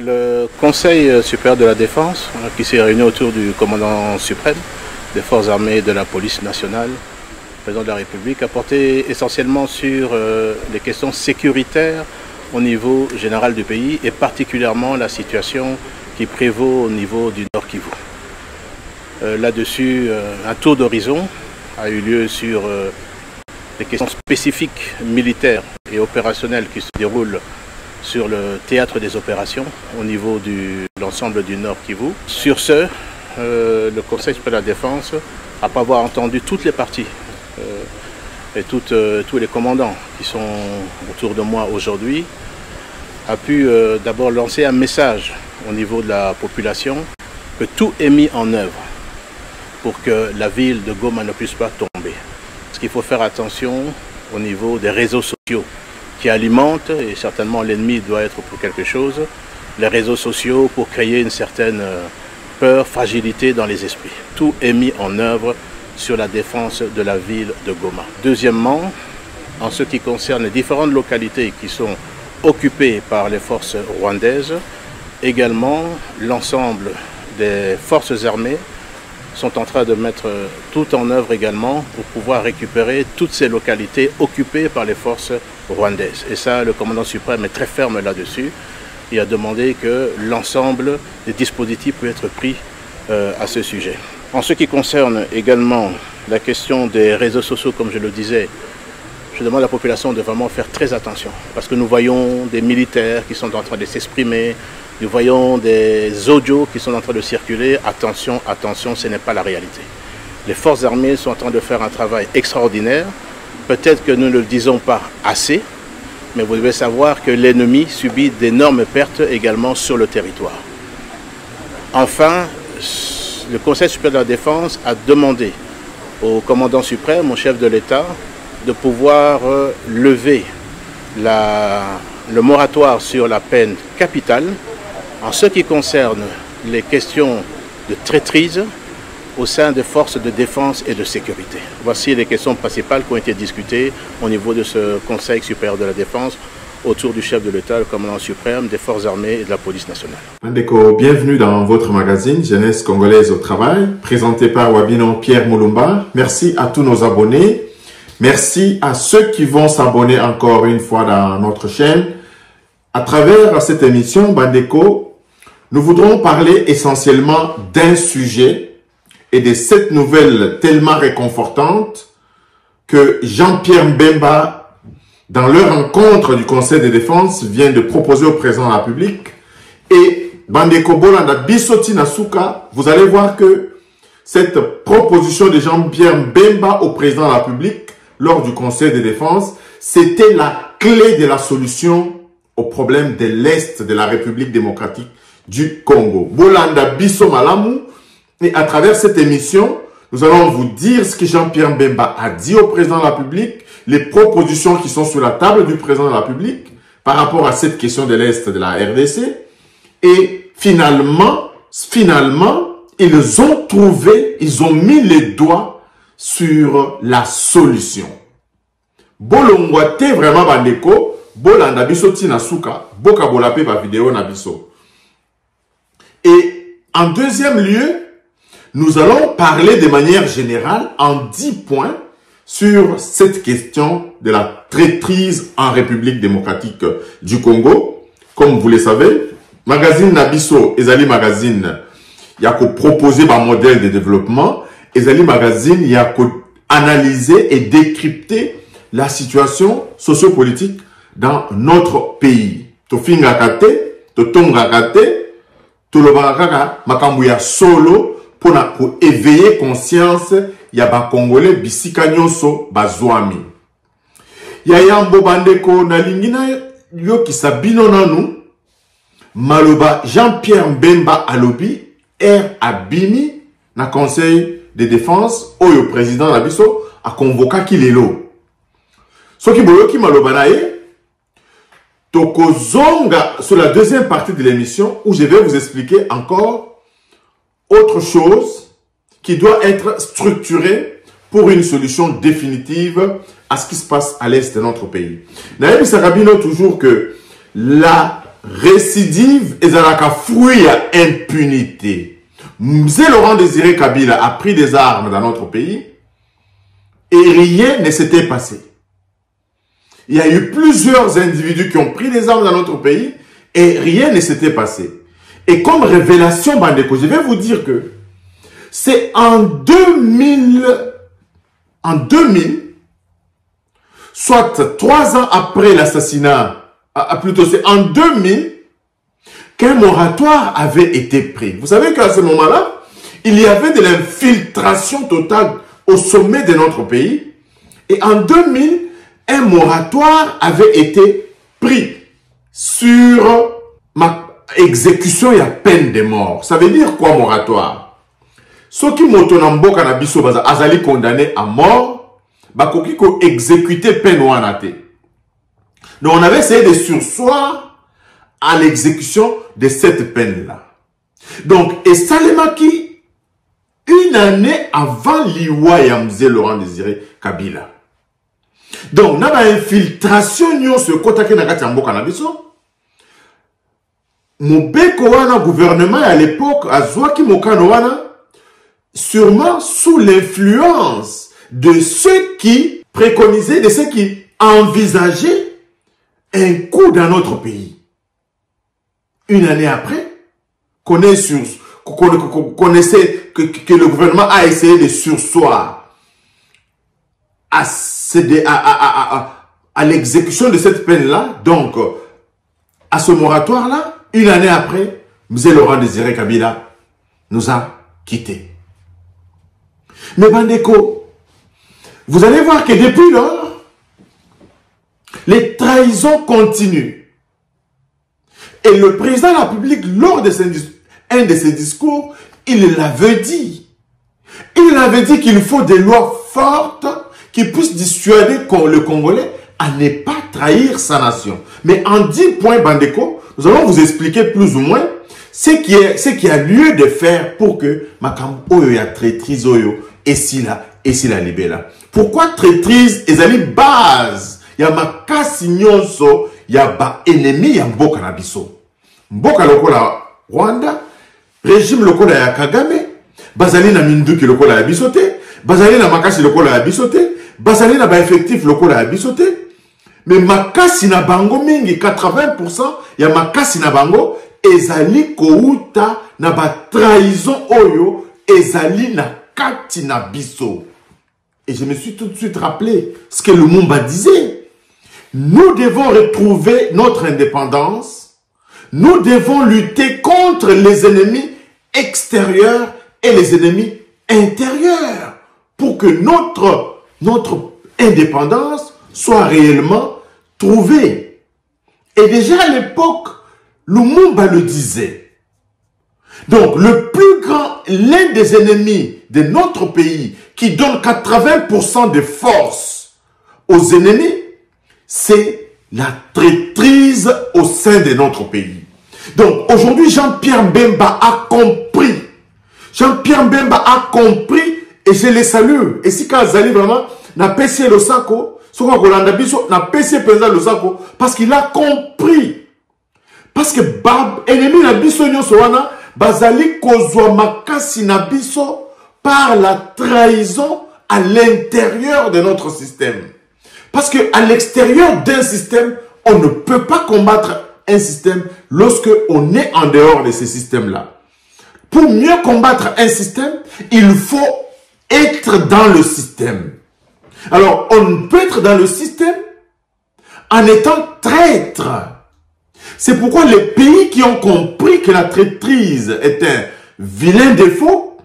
Le Conseil supérieur de la défense, qui s'est réuni autour du commandant suprême des forces armées et de la police nationale, président de la République, a porté essentiellement sur les questions sécuritaires au niveau général du pays et particulièrement la situation qui prévaut au niveau du Nord Kivu. Là-dessus, un tour d'horizon a eu lieu sur les questions spécifiques militaires et opérationnelles qui se déroulent sur le théâtre des opérations au niveau de l'ensemble du Nord Kivu. Sur ce, le Conseil supérieur de la défense, après avoir entendu toutes les parties et tous les commandants qui sont autour de moi aujourd'hui, a pu d'abord lancer un message au niveau de la population que tout est mis en œuvre pour que la ville de Goma ne puisse pas tomber. Parce qu'il faut faire attention au niveau des réseaux sociaux qui alimentent, et certainement l'ennemi doit être pour quelque chose, les réseaux sociaux pour créer une certaine peur, fragilité dans les esprits. Tout est mis en œuvre sur la défense de la ville de Goma. Deuxièmement, en ce qui concerne les différentes localités qui sont occupées par les forces rwandaises, également l'ensemble des forces armées sont en train de mettre tout en œuvre également pour pouvoir récupérer toutes ces localités occupées par les forces rwandaises. Et ça, le commandant suprême est très ferme là-dessus. Il a demandé que l'ensemble des dispositifs puissent être pris à ce sujet. En ce qui concerne également la question des réseaux sociaux, comme je le disais, je demande à la population de vraiment faire très attention parce que nous voyons des militaires qui sont en train de s'exprimer, nous voyons des audios qui sont en train de circuler. Attention, attention, ce n'est pas la réalité. Les forces armées sont en train de faire un travail extraordinaire. Peut-être que nous ne le disons pas assez, mais vous devez savoir que l'ennemi subit d'énormes pertes également sur le territoire. Enfin, le Conseil supérieur de la défense a demandé au commandant suprême, au chef de l'État, de pouvoir lever le moratoire sur la peine capitale en ce qui concerne les questions de traîtrise au sein des forces de défense et de sécurité. Voici les questions principales qui ont été discutées au niveau de ce Conseil supérieur de la défense autour du chef de l'État, le commandant suprême des forces armées et de la police nationale. Mandeko, bienvenue dans votre magazine Jeunesse congolaise au travail, présenté par Wabino Pierre Moulumba. Merci à tous nos abonnés. Merci à ceux qui vont s'abonner encore une fois dans notre chaîne. À travers cette émission, Bandeko, nous voudrons parler essentiellement d'un sujet et de cette nouvelle tellement réconfortante que Jean-Pierre Mbemba, dans leur rencontre du Conseil de défense, vient de proposer au président de la République. Et Bandeko Bolanda Bissoti Nasuka, vous allez voir que cette proposition de Jean-Pierre Mbemba au président de la République lors du Conseil de défense, c'était la clé de la solution au problème de l'Est de la République démocratique du Congo. Bolanda Bisso Malamu, et à travers cette émission, nous allons vous dire ce que Jean-Pierre Mbemba a dit au président de la République, les propositions qui sont sur la table du président de la République par rapport à cette question de l'Est de la RDC. Et finalement, ils ont trouvé, ils ont mis les doigts sur la solution. Bolongwate vraiment bandeko, bolanda biso tina suka, boka bolape ba vidéo na biso. Et en deuxième lieu, nous allons parler de manière générale en 10 points sur cette question de la traîtrise en République démocratique du Congo. Comme vous le savez, magazine Nabiso, Ezali magazine, il y a qu'à proposer un modèle de développement. Ezali magazine, il y a qu'à analyser et décrypter la situation sociopolitique dans notre pays. Tofinga kate, totonga kate, tolobaka makambuya solo pour éveiller conscience ya ba Congolais bisika nyonso bazwami. Ya yambo bandeko na lingina yo kisabino nanu maloba Jean-Pierre Mbemba alobi abimi na Conseil de défense oyo président na biso a convoqué Kilelo. Soki boyoki maloba na ye tokozonga sur la deuxième partie de l'émission où je vais vous expliquer encore autre chose qui doit être structurée pour une solution définitive à ce qui se passe à l'est de notre pays. Naïm Sarabino toujours que la récidive et un fruit à impunité. Mzee Laurent Désiré Kabila a pris des armes dans notre pays et rien ne s'était passé. Il y a eu plusieurs individus qui ont pris des armes dans notre pays et rien ne s'était passé. Et comme révélation, Bandeko, je vais vous dire que c'est en 2000, soit 3 ans après l'assassinat, plutôt c'est en 2000 qu'un moratoire avait été pris. Vous savez qu'à ce moment-là, il y avait de l'infiltration totale au sommet de notre pays. Et en 2000, un moratoire avait été pris sur ma exécution et à peine de mort. Ça veut dire quoi, moratoire? Ceux qui motonambo cannabis azali condamné à mort, bakoki ko exécuter peine wanate. Donc on avait essayé de surseoir à l'exécution de cette peine-là. Donc, et Salemaki, une année avant l'Iwa et Mzee Laurent Désiré Kabila. Donc, na ba infiltration nyo se kotake na kati mboka na biso. Mobeko wana gouvernement à l'époque azwaki mokano wana sûrement sous l'influence de ceux qui préconisaient, de ceux qui envisageaient un coup dans notre pays. Une année après, connaissait que le gouvernement a essayé de surseoir à l'exécution de cette peine-là, donc à ce moratoire-là, une année après, Mzee Laurent Désiré Kabila nous a quittés. Mais Bandeko, vous allez voir que depuis lors, les trahisons continuent. Et le président de la République, lors de un de ses discours, il l'avait dit. Il avait dit qu'il faut des lois fortes qui puissent dissuader le Congolais à ne pas trahir sa nation. Mais en 10 points, Bandeko, nous allons vous expliquer plus ou moins ce qui a lieu de faire pour que Makam Oyo ya traîtrise Oyo et si la libéra. Pourquoi traîtrise ezali base? Ya makasi nyonso ya ba ennemi ya mboka na biso. Mboka lokola Rwanda, régime lokola ya Kagame, bazali na minduki lokola ya bisote, bazali na makasi lokola ya bisote, bazali na ba effectif lokola ya bisote, mais makasi na bango mingi 80% ya makasi na bango ezali kouta na ba trahison oyo ezali na kati na biso. Et je me suis tout de suite rappelé ce que Lumumba disait. Nous devons retrouver notre indépendance. Nous devons lutter contre les ennemis extérieurs et les ennemis intérieurs pour que notre indépendance soit réellement trouvée. Et déjà à l'époque, Lumumba le disait. Donc, l'un des ennemis de notre pays qui donne 80% de force aux ennemis, c'est la traîtrise au sein de notre pays. Donc, aujourd'hui, Jean-Pierre Mbemba a compris. Jean-Pierre Mbemba a compris et je le salue. Et si quand Zali vraiment n'a pessé le sako, n'a pessé le sako, parce qu'il a compris. Parce que ennemi na biso nyonso wana bazali kozwa makasi na biso par la trahison à l'intérieur de notre système. Parce que à l'extérieur d'un système, on ne peut pas combattre un système lorsque on est en dehors de ce système-là. Pour mieux combattre un système, il faut être dans le système. Alors, on peut être dans le système en étant traître. C'est pourquoi les pays qui ont compris que la traîtrise est un vilain défaut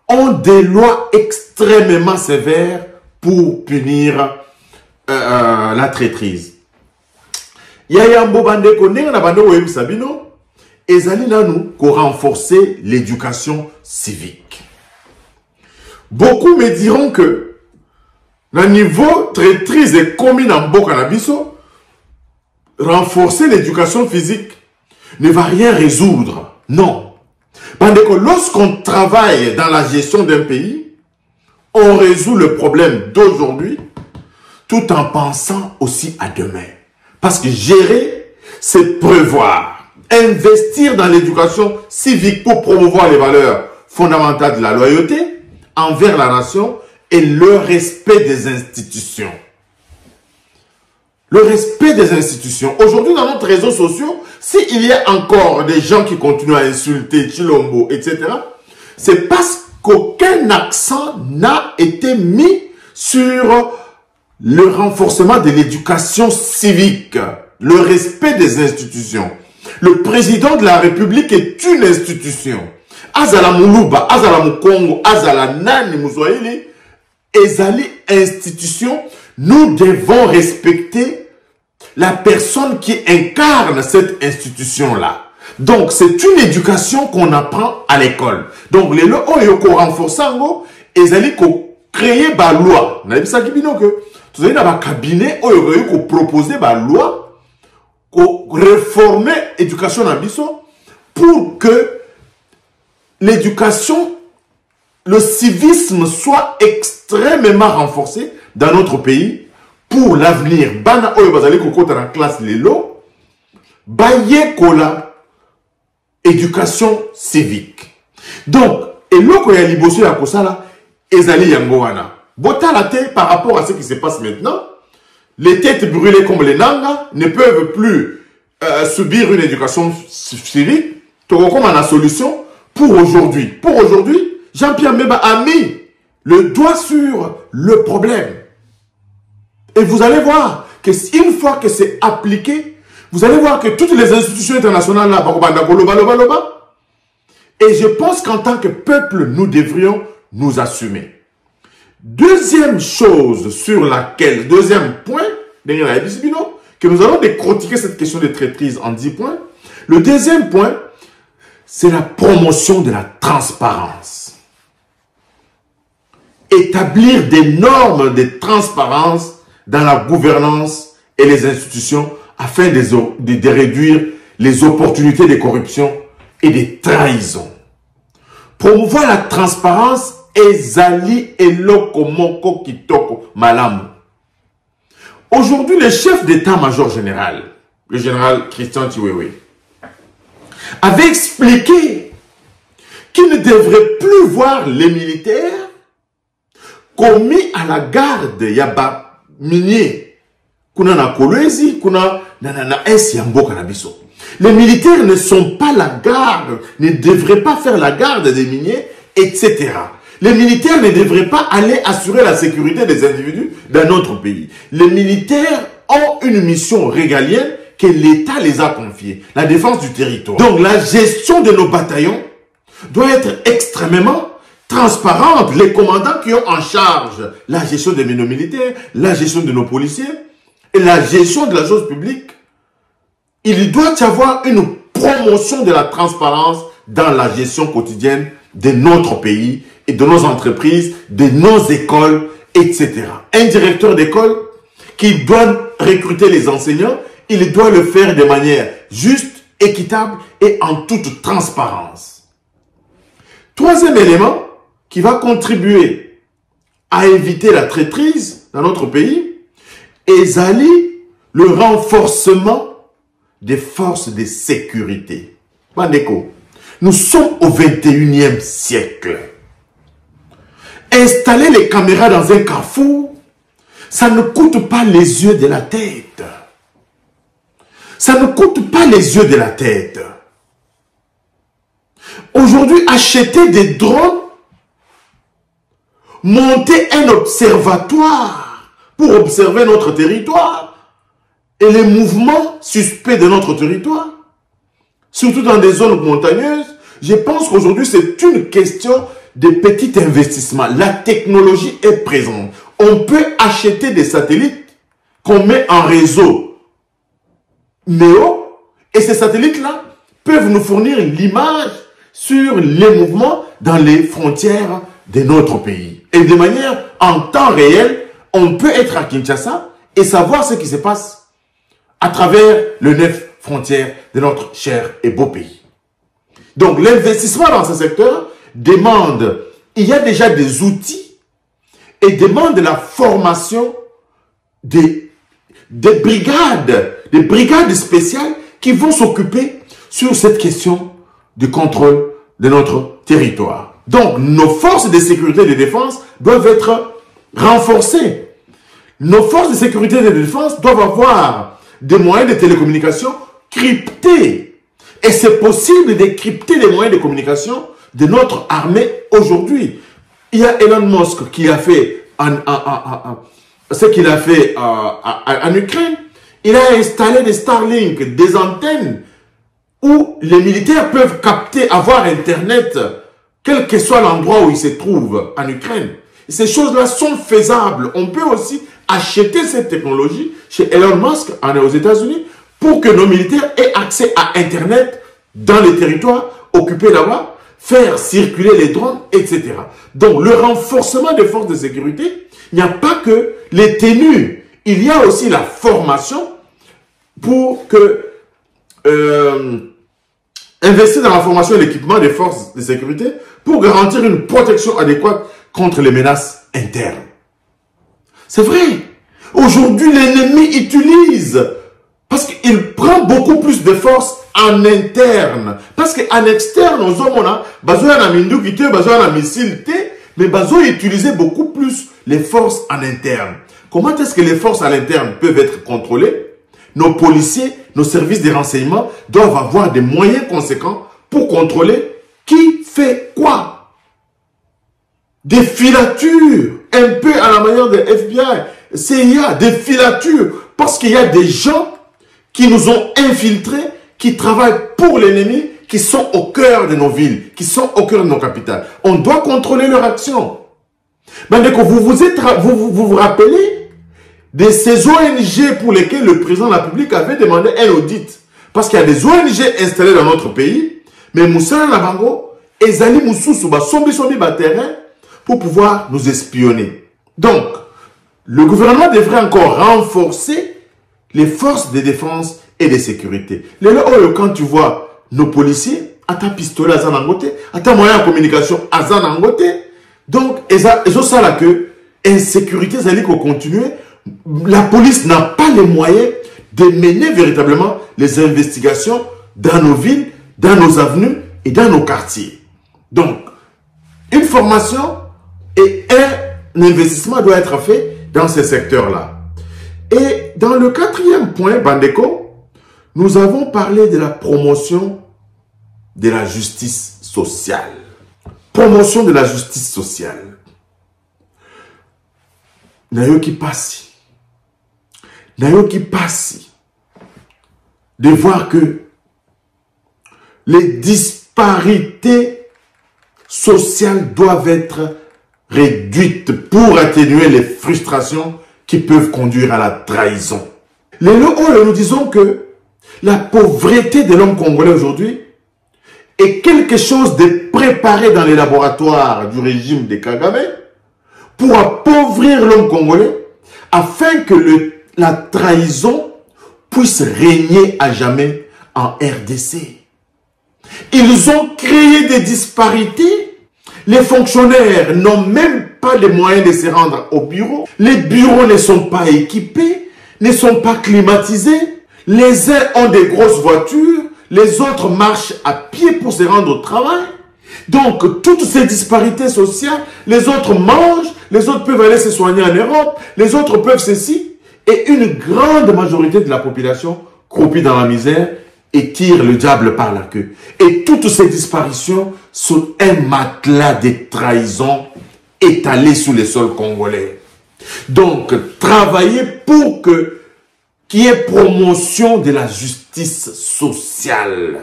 ont des lois extrêmement sévères pour punir la traîtrise. Yaya Mbobandeko na bando web sabino ezali nanu ko renforcer l'éducation civique. Beaucoup me diront que le niveau traîtrise est commis dans mboka na biso. Renforcer l'éducation physique ne va rien résoudre. Non. Lorsqu'on travaille dans la gestion d'un pays, on résout le problème d'aujourd'hui tout en pensant aussi à demain. Parce que gérer, c'est prévoir. investir dans l'éducation civique pour promouvoir les valeurs fondamentales de la loyauté envers la nation et le respect des institutions. Le respect des institutions. Aujourd'hui, dans nos réseaux sociaux, s'il y a encore des gens qui continuent à insulter Chilombo, etc., c'est parce qu'aucun accent n'a été mis sur le renforcement de l'éducation civique, le respect des institutions. Le président de la République est une institution. Azala Muluba, Azala Mukongo, Azala Nani Mouzoïli, Ezali institution, nous devons respecter la personne qui incarne cette institution-là. Donc, c'est une éducation qu'on apprend à l'école. Donc, les lois, on est renforçant, Ezali ko créer ba loi. On a dit ça qui bino que, vous avez dans un cabinet, on a proposer ba loi, ko réformer l'éducation en biso, pour que l'éducation, le civisme soit extrêmement renforcé dans notre pays pour l'avenir. Bana oyo bazali kokota na classe lelo, baye kola éducation civique. Donc, et loko ya liboso ya kosala ezali yango wana. Botala te par rapport à ce qui se passe maintenant, les têtes brûlées comme les nangas ne peuvent plus subir une éducation civique. Toko comme la solution pour aujourd'hui. Pour aujourd'hui, Jean-Pierre Mbemba a mis le doigt sur le problème. Et vous allez voir que une fois que c'est appliqué, vous allez voir que toutes les institutions internationales là, et je pense qu'en tant que peuple, nous devrions nous assumer. Deuxième chose sur laquelle, deuxième point, que nous allons décortiquer cette question de traîtrise en 10 points. Le deuxième point, c'est la promotion de la transparence. Établir des normes de transparence dans la gouvernance et les institutions afin de réduire les opportunités de corruption et de trahison. Promouvoir la transparence ezali eloko moko kitoko malamu. Aujourd'hui, le chef d'état-major général, le général Christian Chiwewe, avait expliqué qu'il ne devrait plus voir les militaires commis à la garde yaba minier kuna na kolwezi kuna na esi ya mboka na biso. Les militaires ne sont pas la garde, ne devraient pas faire la garde des miniers, etc. Les militaires ne devraient pas aller assurer la sécurité des individus dans notre pays. Les militaires ont une mission régalienne que l'État les a confiée, la défense du territoire. Donc la gestion de nos bataillons doit être extrêmement transparente. Les commandants qui ont en charge la gestion de nos militaires, la gestion de nos policiers et la gestion de la chose publique, il doit y avoir une promotion de la transparence dans la gestion quotidienne de notre pays et de nos entreprises, de nos écoles, etc. Un directeur d'école qui doit recruter les enseignants, il doit le faire de manière juste, équitable et en toute transparence. Troisième élément qui va contribuer à éviter la traîtrise dans notre pays, ezali le renforcement des forces de sécurité. Bandeko, nous sommes au 21e siècle. Installer les caméras dans un carrefour, ça ne coûte pas les yeux de la tête. Ça ne coûte pas les yeux de la tête. Aujourd'hui, acheter des drones, monter un observatoire pour observer notre territoire et les mouvements suspects de notre territoire, surtout dans des zones montagneuses, je pense qu'aujourd'hui, c'est une question de petit investissement. La technologie est présente. On peut acheter des satellites qu'on met en réseau NEO et ces satellites-là peuvent nous fournir l'image sur les mouvements dans les frontières de notre pays. Et de manière en temps réel, on peut être à Kinshasa et savoir ce qui se passe à travers les 9 frontières de notre cher et beau pays. Donc l'investissement dans ce secteur demande, il y a déjà des outils et demande la formation des brigades spéciales qui vont s'occuper sur cette question du contrôle de notre territoire. Donc, nos forces de sécurité et de défense doivent être renforcées. Nos forces de sécurité et de défense doivent avoir des moyens de télécommunication cryptés. Et c'est possible de crypter les moyens de communication de notre armée aujourd'hui. Il y a Elon Musk qui a fait ce qu'il a fait en Ukraine. Il a installé des Starlink, des antennes où les militaires peuvent capter, avoir Internet, quel que soit l'endroit où ils se trouvent en Ukraine. Ces choses-là sont faisables. On peut aussi acheter cette technologie chez Elon Musk aux États-Unis pour que nos militaires aient accès à Internet dans les territoires occupés là-bas, faire circuler les drones, etc. Donc, le renforcement des forces de sécurité, il n'y a pas que les tenues. Il y a aussi la formation pour que investir dans la formation et l'équipement des forces de sécurité pour garantir une protection adéquate contre les menaces internes. C'est vrai. Aujourd'hui, l'ennemi utilise, parce qu'il prend beaucoup plus de force en interne. Parce qu'en externe, aux hommes, on a besoin d'un mindoukité, besoin d'un missile, mais besoin d'utiliser beaucoup plus les forces en interne. Comment est-ce que les forces à l'interne peuvent être contrôlées? Nos policiers, nos services de renseignement doivent avoir des moyens conséquents pour contrôler qui fait quoi. Des filatures, un peu à la manière de FBI, CIA, des filatures, parce qu'il y a des gens qui nous ont infiltrés, qui travaillent pour l'ennemi, qui sont au cœur de nos villes, qui sont au cœur de nos capitales. On doit contrôler leur action. Vous vous rappelez de ces ONG pour lesquelles le président de la République avait demandé un audit. Parce qu'il y a des ONG installées dans notre pays, mais Moussa Labango, Ezali Moussoussou, Sombi terrain pour pouvoir nous espionner. Donc, le gouvernement devrait encore renforcer les forces de défense et de sécurité. Quand tu vois nos policiers, à ta pistolet à Zanangote, à ta moyen de communication à Zanangote, donc, et ça là que insécurité, ça dit qu'on continue. La police n'a pas les moyens de mener véritablement les investigations dans nos villes, dans nos avenues et dans nos quartiers. Donc, une formation et un investissement doit être fait dans ces secteurs-là. Et dans le quatrième point, Bandeko, nous avons parlé de la promotion de la justice sociale. Promotion de la justice sociale. Nayoki Passi. Nayoki Passi. De voir que les disparités sociales doivent être réduites pour atténuer les frustrations qui peuvent conduire à la trahison. Nous disons que la pauvreté de l'homme congolais aujourd'hui est quelque chose de préparé dans les laboratoires du régime de Kagame pour appauvrir l'homme congolais afin que la trahison puisse régner à jamais en RDC. Ils ont créé des disparités. Les fonctionnaires n'ont même pas les moyens de se rendre au bureau. Les bureaux ne sont pas équipés, ne sont pas climatisés. Les uns ont des grosses voitures, les autres marchent à pied pour se rendre au travail. Donc, toutes ces disparités sociales, les autres mangent, les autres peuvent aller se soigner en Europe, les autres peuvent ceci. Et une grande majorité de la population croupit dans la misère et tire le diable par la queue. Et toutes ces disparitions sont un matelas de trahison étalé sous les sols congolais. Donc, travailler pour qu'il y ait promotion de la justice sociale.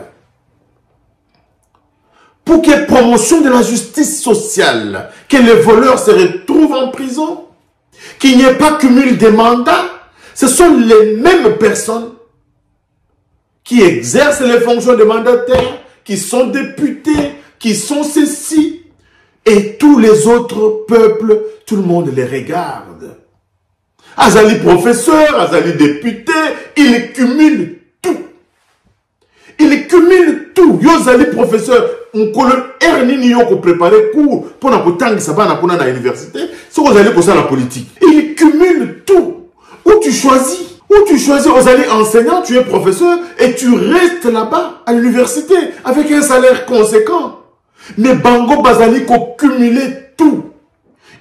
Pour qu'il y ait promotion de la justice sociale, que les voleurs se retrouvent en prison, qu'il n'y ait pas cumul des mandats. Ce sont les mêmes personnes qui exercent les fonctions de mandataires, qui sont députés, qui sont ceci. Et tous les autres peuples, tout le monde les regarde. Azali professeur, Azali député, il cumule tout. Il cumule tout. Yo Azali professeur, on colonne Ernini yo ko préparer cours pour na kotang sabana pour na université, c'est qu'on allait pour ça la politique. Il cumule tout. Où tu choisis? Ou tu choisis aux allées enseignant, tu es professeur et tu restes là-bas à l'université avec un salaire conséquent. Mais Bango Bazali qu'on cumulait tout.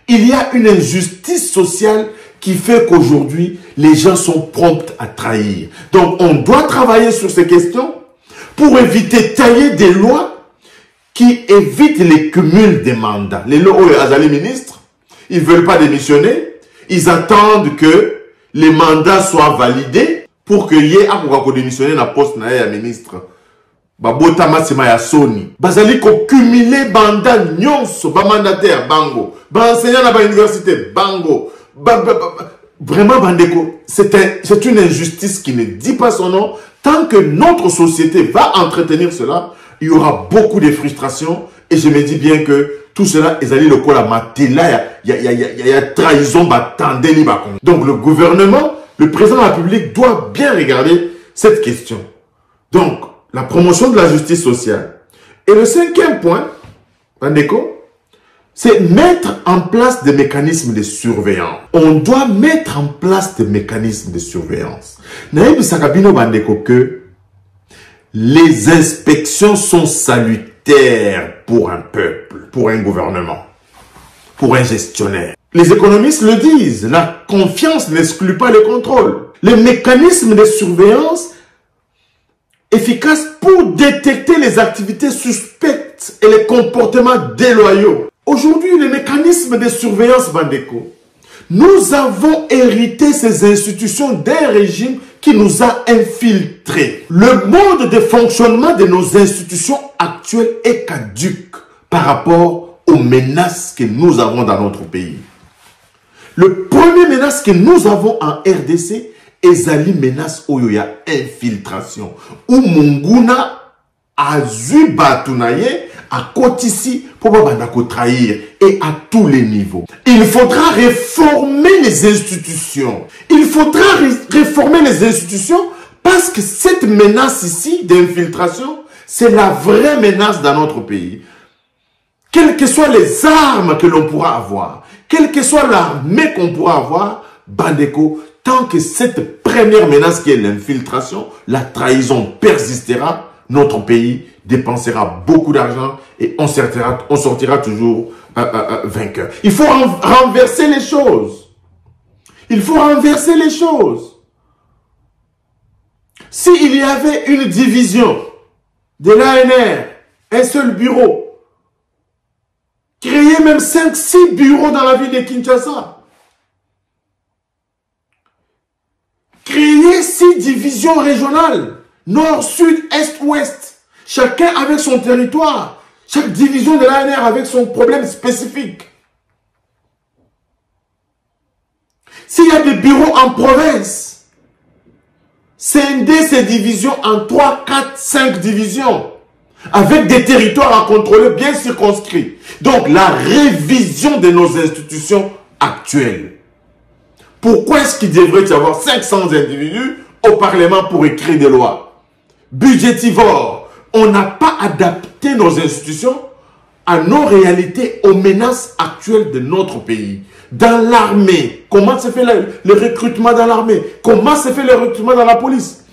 Il y a une injustice sociale qui fait qu'aujourd'hui, les gens sont prompts à trahir. Donc, on doit travailler sur ces questions pour éviter de tailler des lois qui évitent les cumuls des mandats. Les lois Azali ministres, ils ne veulent pas démissionner. Ils attendent que les mandats soient validés pour que y ait un démissionner dans le poste de ministre. Babota Massima ya Sony. Bazali ko cumuler mandat nyonso, ba mandataire bango, ba enseignant à ba université bango. Vraiment bandeko, c'est une injustice qui ne dit pas son nom. Tant que notre société va entretenir cela, il y aura beaucoup de frustrations et je me dis bien que tout cela est allé le col à matela, il y a trahison batandeli ba. Donc le gouvernement, le président de la République doit bien regarder cette question. Donc la promotion de la justice sociale. Et le cinquième point, bandeko, c'est mettre en place des mécanismes de surveillance. On doit mettre en place des mécanismes de surveillance. Naïb Sakabino bandeko que les inspections sont salutaires pour un peuple, pour un gouvernement, pour un gestionnaire. Les économistes le disent, la confiance n'exclut pas le contrôle. Les mécanismes de surveillance efficaces pour détecter les activités suspectes et les comportements déloyaux. Aujourd'hui, les mécanismes de surveillance bandeko, nous avons hérité ces institutions d'un régime qui nous a infiltrés. Le mode de fonctionnement de nos institutions actuelles est caduque par rapport aux menaces que nous avons dans notre pays. Le premier menace que nous avons en RDC, ezali menace oyoya infiltration. Ou Munguna a zu batunaye à Kotisi pour bandako trahir et à tous les niveaux. Il faudra réformer les institutions. Il faudra réformer les institutions parce que cette menace ici d'infiltration, c'est la vraie menace dans notre pays. Quelles que soient les armes que l'on pourra avoir, quelle que soit l'armée qu'on pourra avoir, bandeko, tant que cette première menace qui est l'infiltration, la trahison persistera, notre pays dépensera beaucoup d'argent et on sortira toujours vainqueur. Il faut renverser les choses. Il faut renverser les choses. S'il y avait une division de l'ANR, un seul bureau, créer même 5-6 bureaux dans la ville de Kinshasa, créer 6 divisions régionales, nord, sud, est, ouest, chacun avec son territoire, chaque division de l'ANR avec son problème spécifique. S'il y a des bureaux en province, scinder ces divisions en 3, 4, 5 divisions, avec des territoires à contrôler bien circonscrits. Donc la révision de nos institutions actuelles. Pourquoi est-ce qu'il devrait y avoir 500 individus au Parlement pour écrire des lois? Budgétivore, on n'a pas adapté nos institutions à nos réalités, aux menaces actuelles de notre pays. Dans l'armée, comment se fait le recrutement dans l'armée? Comment se fait le recrutement dans la police?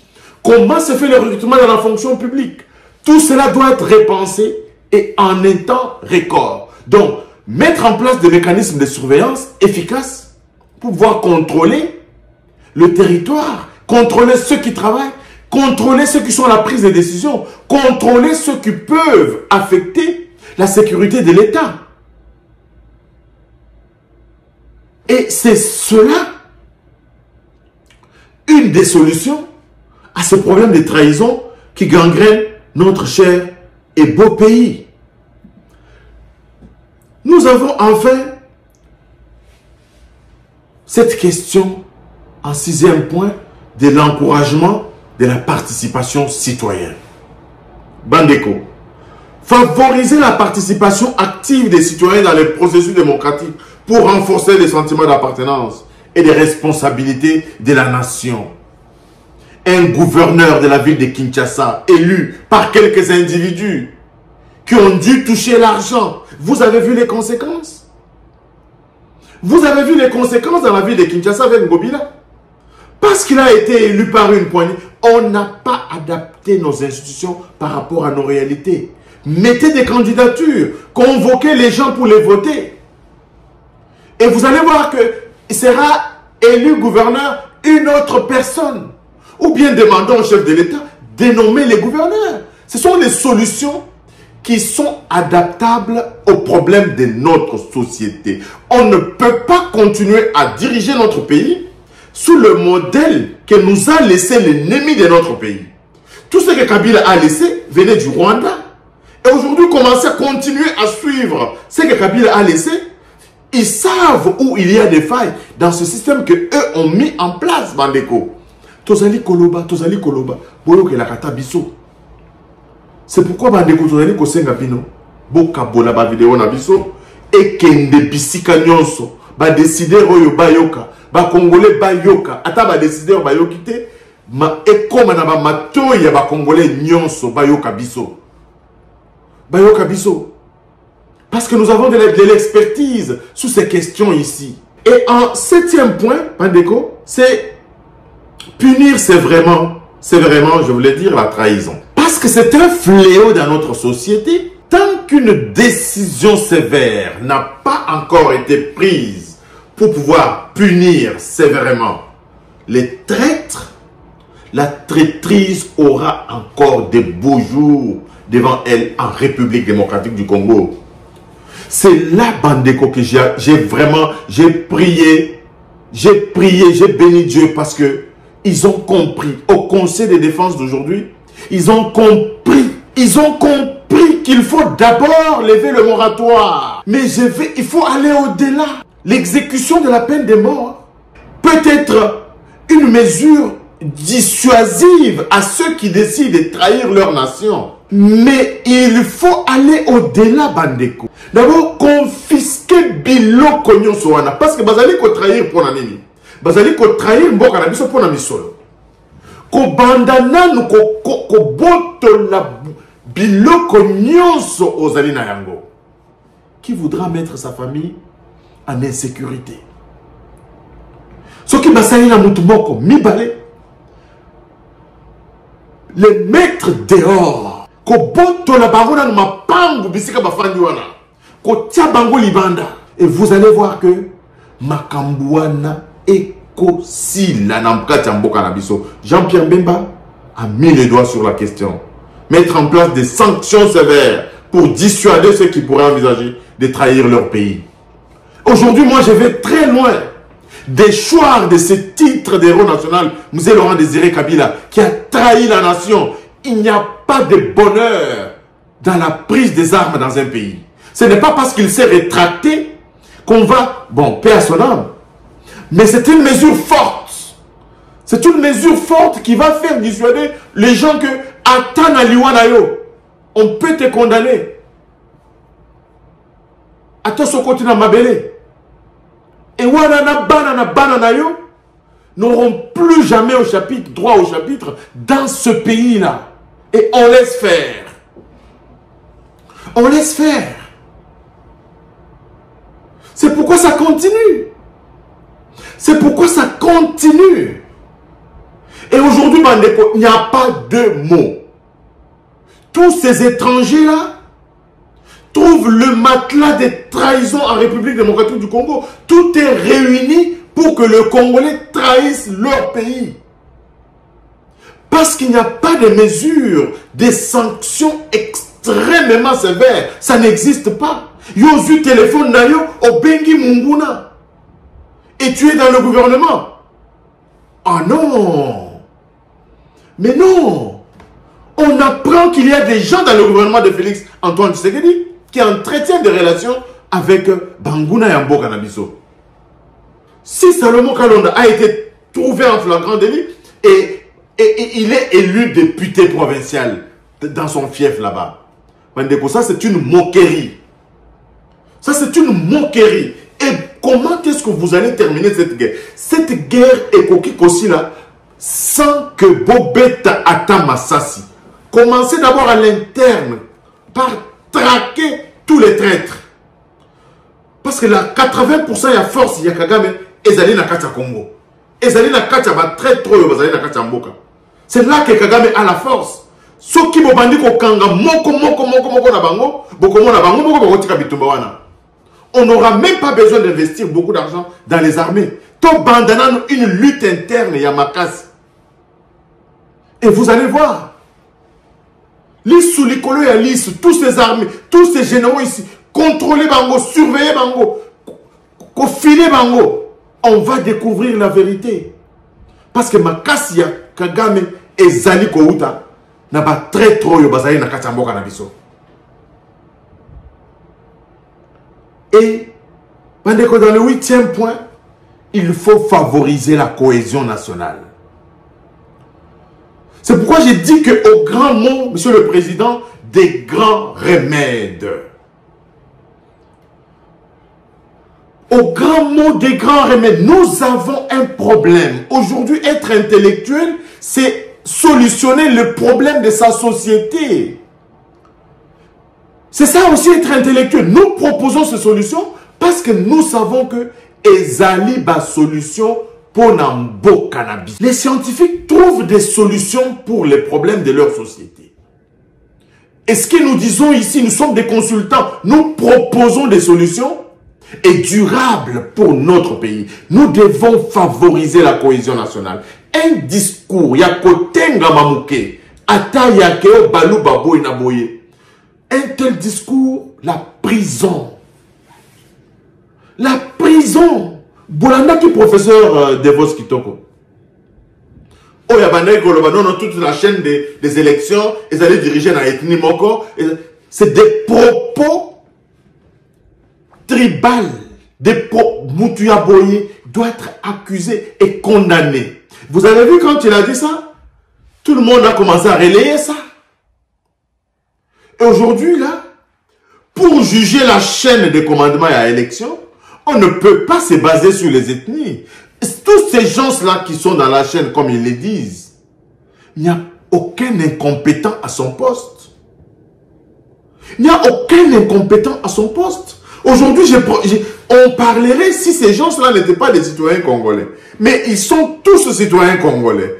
Comment se fait le recrutement dans la fonction publique? Tout cela doit être repensé et en un temps record. Donc, mettre en place des mécanismes de surveillance efficaces pour pouvoir contrôler le territoire, contrôler ceux qui travaillent, contrôler ceux qui sont à la prise des décisions, contrôler ceux qui peuvent affecter la sécurité de l'État. Et c'est cela, une des solutions à ce problème de trahison qui gangrène notre cher et beau pays. Nous avons enfin cette question en 6e point de l'encouragement de la participation citoyenne. Bandeko, favoriser la participation active des citoyens dans les processus démocratiques pour renforcer les sentiments d'appartenance et de responsabilité de la nation. Un gouverneur de la ville de Kinshasa, élu par quelques individus qui ont dû toucher l'argent. Vous avez vu les conséquences? Vous avez vu les conséquences dans la ville de Kinshasa avec Ngobila? Parce qu'il a été élu par une poignée, on n'a pas adapté nos institutions par rapport à nos réalités. Mettez des candidatures, convoquez les gens pour les voter. Et vous allez voir qu'il sera élu gouverneur une autre personne. Ou bien demandons au chef de l'État de nommer les gouverneurs. Ce sont les solutions qui sont adaptables aux problèmes de notre société. On ne peut pas continuer à diriger notre pays sous le modèle que nous a laissé l'ennemi de notre pays. Tout ce que Kabila a laissé venait du Rwanda. Et aujourd'hui, commencer à continuer à suivre ce que Kabila a laissé, ils savent où il y a des failles dans ce système que eux ont mis en place, Bandeko. Tozali Koloba, Boyo ke la kata biso. C'est pourquoi Bandeko Tozali Kosenga Pino, Boka Bola ba vidéo na biso, et Kende Bisika Nyonso, ba décider Royo Bayoka, ba Congolais Bayoka, ata ba décider Bayokite, ma ekoma na ba matoya ba Congolais Nyonso Bayoka biso. Bayoka biso. Parce que nous avons de l'expertise sur ces questions ici. Et en 7e point, Bandeko, c'est punir, c'est vraiment, je voulais dire, la trahison. Parce que c'est un fléau dans notre société. Tant qu'une décision sévère n'a pas encore été prise pour pouvoir punir sévèrement les traîtres, la traîtrise aura encore de beaux jours devant elle en République démocratique du Congo. C'est là, Bandeko, que j'ai prié, j'ai béni Dieu parce que ils ont compris. Au Conseil de défense d'aujourd'hui, ils ont compris qu'il faut d'abord lever le moratoire. Mais il faut aller au-delà. L'exécution de la peine de mort peut être une mesure dissuasive à ceux qui décident de trahir leur nation. Mais il faut aller au-delà, Bandeko. D'abord, confisquer biloko nyonso wana. Parce que bazali ko trahir pour la nini. Bazali ko trahir mboka na biso pour na misolo. Ko bandana nu ko boto la biloko nyonso ozali na yango. Qui voudra mettre sa famille en insécurité? Ce qui basali na mutu moko mibale. Les mettre dehors. Ko boto la barona na mapangu bisika bafandi wana. Ko tia bango libanda. Et vous allez voir que makambuana ekosila na mkati ya mboka na biso. Jean-Pierre Bemba a mis les doigts sur la question. Mettre en place des sanctions sévères pour dissuader ceux qui pourraient envisager de trahir leur pays. Aujourd'hui, moi, je vais très loin. Déchoir de ce titre d'héros national, Mzee Laurent Désiré Kabila, qui a trahi la nation. Il n'y a pas de bonheur dans la prise des armes dans un pays. Ce n'est pas parce qu'il s'est rétracté qu'on va, bon, paix à son âme. Mais c'est une mesure forte. C'est une mesure forte qui va faire dissuader les gens que, Atana Liwanayo, on peut te condamner. Ato Sokoti na Mabele. Et Wanana Banana yo n'auront plus jamais droit au chapitre dans ce pays-là. Et on laisse faire. On laisse faire. C'est pourquoi ça continue. C'est pourquoi ça continue. Et aujourd'hui, Bandeko, il n'y a pas de mots. Tous ces étrangers-là trouvent le matelas des trahisons en République démocratique du Congo. Tout est réuni pour que le Congolais trahisse leur pays. Parce qu'il n'y a pas de mesures, des sanctions extrêmement sévères. Ça n'existe pas. Yozu téléphone nayo au Bengi Munguna. Et tu es dans le gouvernement. Ah non. Mais non. On apprend qu'il y a des gens dans le gouvernement de Félix Antoine Tshisekedi qui entretiennent des relations avec Banguna et Mboka na biso. Si Salomon Kalonda a été trouvé en flagrant délit et il est élu député provincial dans son fief là-bas. Ça, c'est une moquerie. Ça, c'est une moquerie. Et comment est-ce que vous allez terminer cette guerre? Cette guerre est coquille là sans que Bobeta Ata Massassi. Commencez d'abord à l'interne par traquer tous les traîtres. Parce que là, 80% il y a force, il y a Kagame et Zali Nakata Congo. ezali na kati ya batraître oyo bazali na kati ya mboka. C'est là que Kagame a la force. Soki bobandi kokanga moko na bango, bokomona bango moko bakotika bitumba wana. On n'aura même pas besoin d'investir beaucoup d'argent dans les armées. To bandana une lutte interne ya makasi. Et vous allez voir. L'issou likolo ya l'issou, tous ces armées, tous ces généraux ici, contrôler bango, surveiller bango, confiler bango. On va découvrir la vérité. Parce que makasi ya Kagame ezali kouta na ba très trop yo bazali na kati ya mboka na biso. Et dans le 8e point, il faut favoriser la cohésion nationale. C'est pourquoi j'ai dit qu'au grand mot, Monsieur le Président, des grands remèdes. Au grand mot des grands remèdes, nous avons un problème. Aujourd'hui, être intellectuel, c'est solutionner le problème de sa société. C'est ça aussi être intellectuel. Nous proposons ces solutions parce que nous savons que ezali ba solution pour Nambo cannabis. Les scientifiques trouvent des solutions pour les problèmes de leur société. Et ce que nous disons ici, nous sommes des consultants. Nous proposons des solutions et durables pour notre pays. Nous devons favoriser la cohésion nationale. Un discours, ya kotenga mamuke, ata ya keo balu baboy na boye. Un tel discours, la prison. La prison. Boulanda qui professeur Devos Kitoko. Oh, y a non, toute la chaîne des élections, ils allaient diriger dans l'ethnie Moko. C'est des propos tribal, des propos, Moutuya Boye doit être accusé et condamné. Vous avez vu quand il a dit ça? Tout le monde a commencé à relayer ça. Et aujourd'hui, là, pour juger la chaîne de commandement à l'élection, on ne peut pas se baser sur les ethnies. Tous ces gens-là qui sont dans la chaîne, comme ils le disent, il n'y a aucun incompétent à son poste. Il n'y a aucun incompétent à son poste. Aujourd'hui, on parlerait si ces gens-là n'étaient pas des citoyens congolais. Mais ils sont tous citoyens congolais.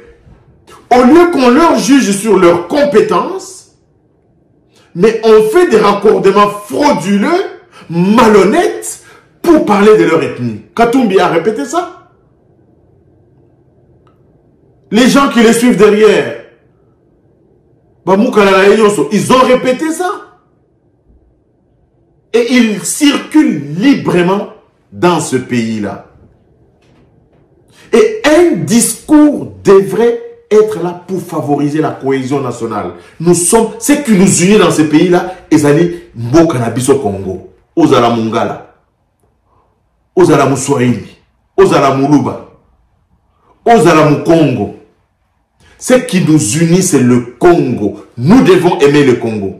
Au lieu qu'on leur juge sur leurs compétences, mais on fait des raccordements frauduleux, malhonnêtes, pour parler de leur ethnie. Katumbi a répété ça. Les gens qui les suivent derrière, ils ont répété ça. Et ils circulent librement dans ce pays-là. Et un discours devrait être là pour favoriser la cohésion nationale. Nous sommes, ce qui nous unit dans ce pays-là, ezali mboka na biso Congo, ozala mungala, ozala muswahili, ozala muluba, ozala mukongo. Ce qui nous unit, c'est le Congo. Nous devons aimer le Congo.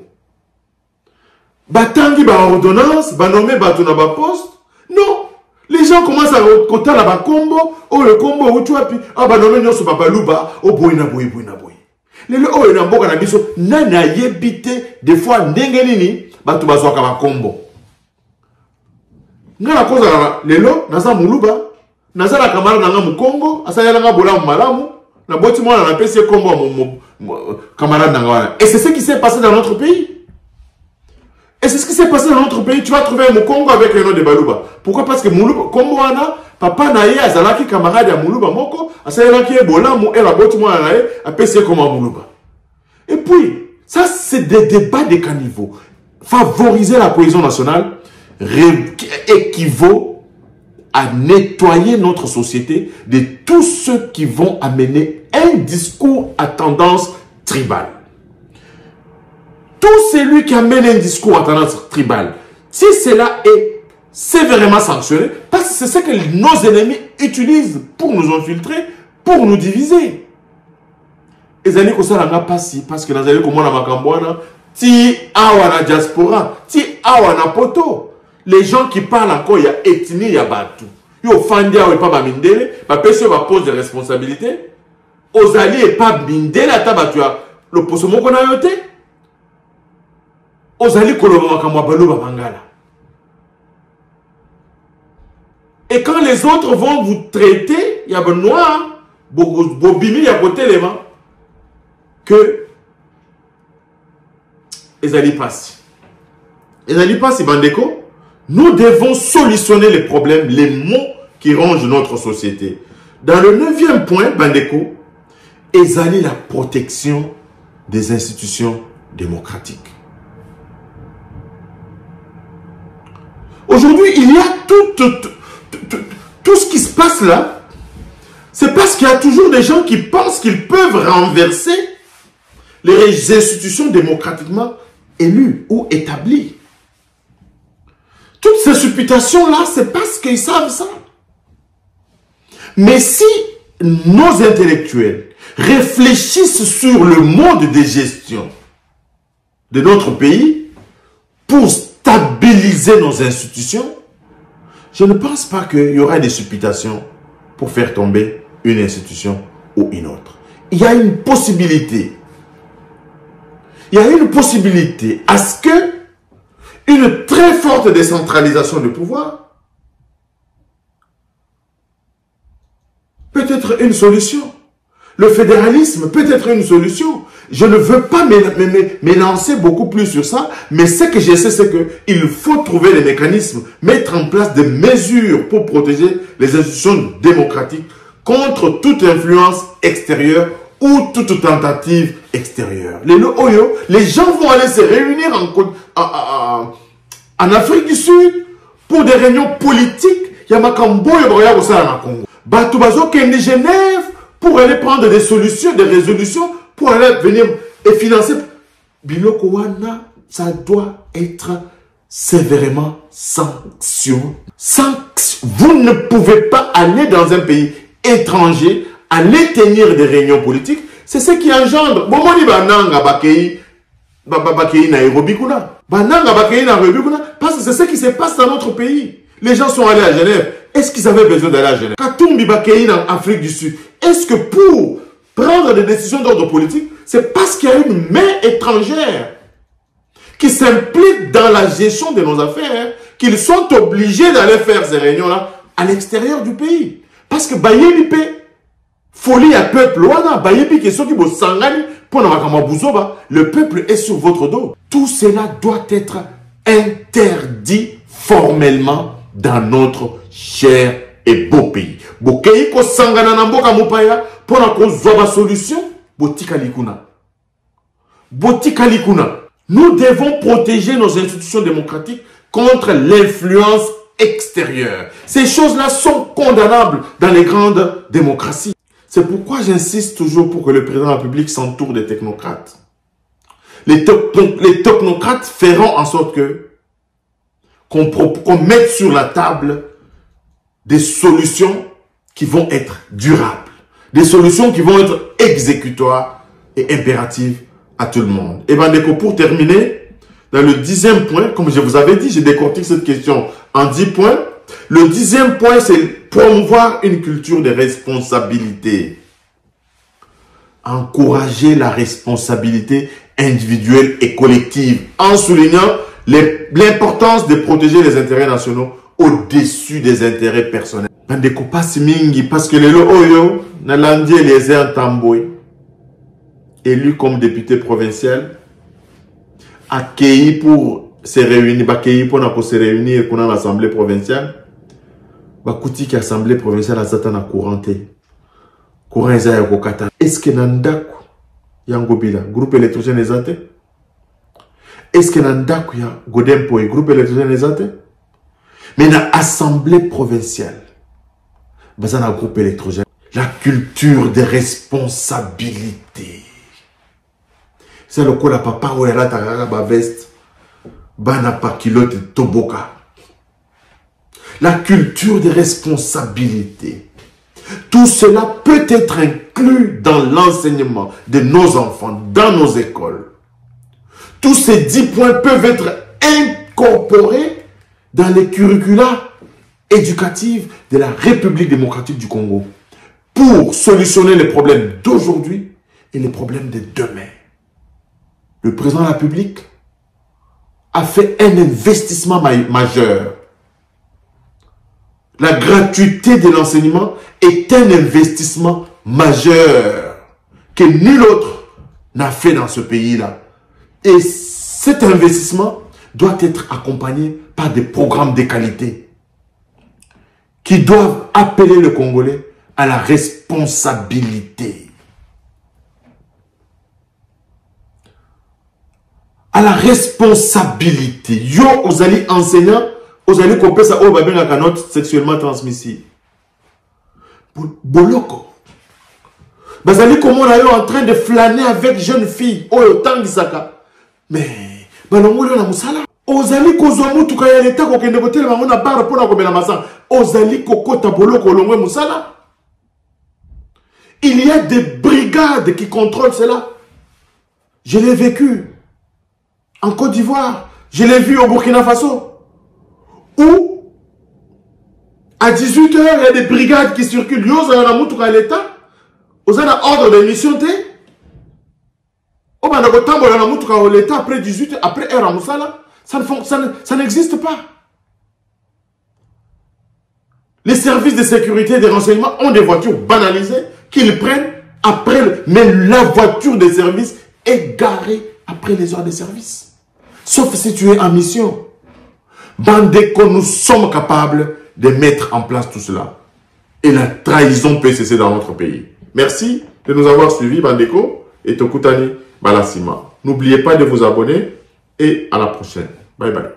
Batangi ba ordonnance, ba nommé batuna ba poste. Non. Les gens commencent à kota la ba kombo, oh le kombo ou tu api, ah ba nommé nyoso ba baluba, oh boina boy. Lelo oh na mboka na biso nana yebite des fois ndenge nini batu bazwaka ba kombo. Ngala koza lelo naza muluba, naza la kamara na nga mukongo, asayala nga bola malamu, na boti mwana na pesi kombo camarade na nga. Et c'est ce qui s'est passé dans notre pays. Et c'est ce qui s'est passé dans notre pays. Tu vas trouver un Congo avec le nom de Baluba. Pourquoi? Parce que Muluba, comme moi, papa naïe, azalaki camarade à Muluba moko, asayelaki ebola mu et la botte moi naïe, a pessé comme Muluba. Et puis, ça c'est des débats de caniveau. Favoriser la cohésion nationale équivaut à nettoyer notre société de tous ceux qui vont amener un discours à tendance tribale. Tout celui qui amène un discours à tendance tribale, si cela est sévèrement sanctionné, parce que c'est ce que nos ennemis utilisent pour nous infiltrer, pour nous diviser. Et ça n'est pas si, parce que nous avons comme on ti awana diaspora, ti awana poto. Les gens qui parlent encore, il y a ethnie, il y a batou. Yo fandi awe pas mindele, ba pese ba pose de responsabilité. Ozali et pas mindele ata batu ya le poso moko na yote. Ozali koloba makamwa baluba mangala. Et quand les autres vont vous traiter il y a un noir, bobimi, il y a un élément que Ezali passe. Ezali passe, Bandeko, nous devons solutionner les problèmes, les maux qui rongent notre société. Dans le 9e point, Bandeko, Ezali la protection des institutions démocratiques. Aujourd'hui, il y a tout ce qui se passe là. C'est parce qu'il y a toujours des gens qui pensent qu'ils peuvent renverser les institutions démocratiquement élues ou établies. Toutes ces supputations-là, c'est parce qu'ils savent ça. Mais si nos intellectuels réfléchissent sur le mode de gestion de notre pays pour stabiliser nos institutions, je ne pense pas qu'il y aura des supputations pour faire tomber une institution ou une autre. Il y a une possibilité. Il y a une possibilité à ce que une très forte décentralisation du pouvoir peut être une solution. Le fédéralisme peut être une solution. Je ne veux pas m'élancer beaucoup plus sur ça, mais ce que je sais, c'est qu'il faut trouver des mécanismes, mettre en place des mesures pour protéger les institutions démocratiques contre toute influence extérieure ou toute tentative extérieure. Les gens vont aller se réunir en Afrique du Sud pour des réunions politiques. Il y a Makambo et Boya au Congo. Batubazo qui est de Genève pour aller prendre des solutions, des résolutions, pour aller venir et financer. Biloko Wana, ça doit être sévèrement sanctionné. Vous ne pouvez pas aller dans un pays étranger, aller tenir des réunions politiques. C'est ce qui engendre. Bomoni bananga bakei Nairobi kuna. Bananga bakei Nairobi kuna. Parce que c'est ce qui se passe dans notre pays. Les gens sont allés à Genève. Est-ce qu'ils avaient besoin d'aller à Genève? Katumbi bakei en Afrique du Sud. Est-ce que pour prendre des décisions d'ordre politique, c'est parce qu'il y a une main étrangère qui s'implique dans la gestion de nos affaires, qu'ils sont obligés d'aller faire ces réunions-là à l'extérieur du pays. Parce que Bayebi folie à peuple, le peuple est sur votre dos. Tout cela doit être interdit formellement dans notre cher et beau pays. Bokei ko sangana na mboka mopaya pona ko zwa solution botika likuna. Botika likuna. Nous devons protéger nos institutions démocratiques contre l'influence extérieure. Ces choses-là sont condamnables dans les grandes démocraties. C'est pourquoi j'insiste toujours pour que le président de la République s'entoure des technocrates. Les technocrates feront en sorte que qu'on mette sur la table des solutions qui vont être durables, des solutions qui vont être exécutoires et impératives à tout le monde. Et bien, pour terminer, dans le 10e point, comme je vous avais dit, j'ai décortiqué cette question en 10 points. Le 10e point, c'est promouvoir une culture de responsabilité. Encourager la responsabilité individuelle et collective en soulignant l'importance de protéger les intérêts nationaux au-dessus des intérêts personnels. Parce que le Oyo, Nalandi Eliezer Tamboy, élu comme député provincial, accueilli pour se réunir, pour se réunir pour l'Assemblée provinciale. Bakouti qui Assemblée provinciale a zatana couranté. Courant eza ya kokata. Est-ce que nandaku yangobila groupe électrogène ezate? Est-ce que nandaku ya Godempo groupe électrogène ezate? Mais dans l'Assemblée provinciale, bazana groupe électrogène. La culture de responsabilité. C'est le coup la papa ou la tarara ba veste. Bana pa kilote toboka. La culture de responsabilité. Tout cela peut être inclus dans l'enseignement de nos enfants, dans nos écoles. Tous ces 10 points peuvent être incorporés dans les curricula éducatifs de la République démocratique du Congo pour solutionner les problèmes d'aujourd'hui et les problèmes de demain. Le président de la République a fait un investissement majeur La gratuité de l'enseignement est un investissement majeur que nul autre n'a fait dans ce pays-là. Et cet investissement doit être accompagné par des programmes de qualité qui doivent appeler le Congolais à la responsabilité. À la responsabilité. Yo, ozali enseignant, ozali kopé ça, oh, babé, la note sexuellement transmissible. Boloko. Bazali comme on est en train de flâner avec jeune fille. Oh, tangisaka. Mais, balongolo na musala. Ozali kozwa mutuka ya leta ko kende kotel bango na bar pona ko bela masa. Ozali kokota boloko longwe musala. Il y a des brigades qui contrôlent cela. Je l'ai vécu en Côte d'Ivoire. Je l'ai vu au Burkina Faso. Où, à 18h, il y a des brigades qui circulent. Yo, ça y a un mutuka ya leta. Vous avez un ordre de mission. Après 18, après ça n'existe pas. Les services de sécurité et de renseignement ont des voitures banalisées qu'ils prennent après. Mais la voiture de service est garée après les heures de service. Sauf si tu es en mission. Bandeko, nous sommes capables de mettre en place tout cela. Et la trahison peut cesser dans notre pays. Merci de nous avoir suivis, Bandeko et Tokutani Balasima. N'oubliez pas de vous abonner et à la prochaine. Bye bye.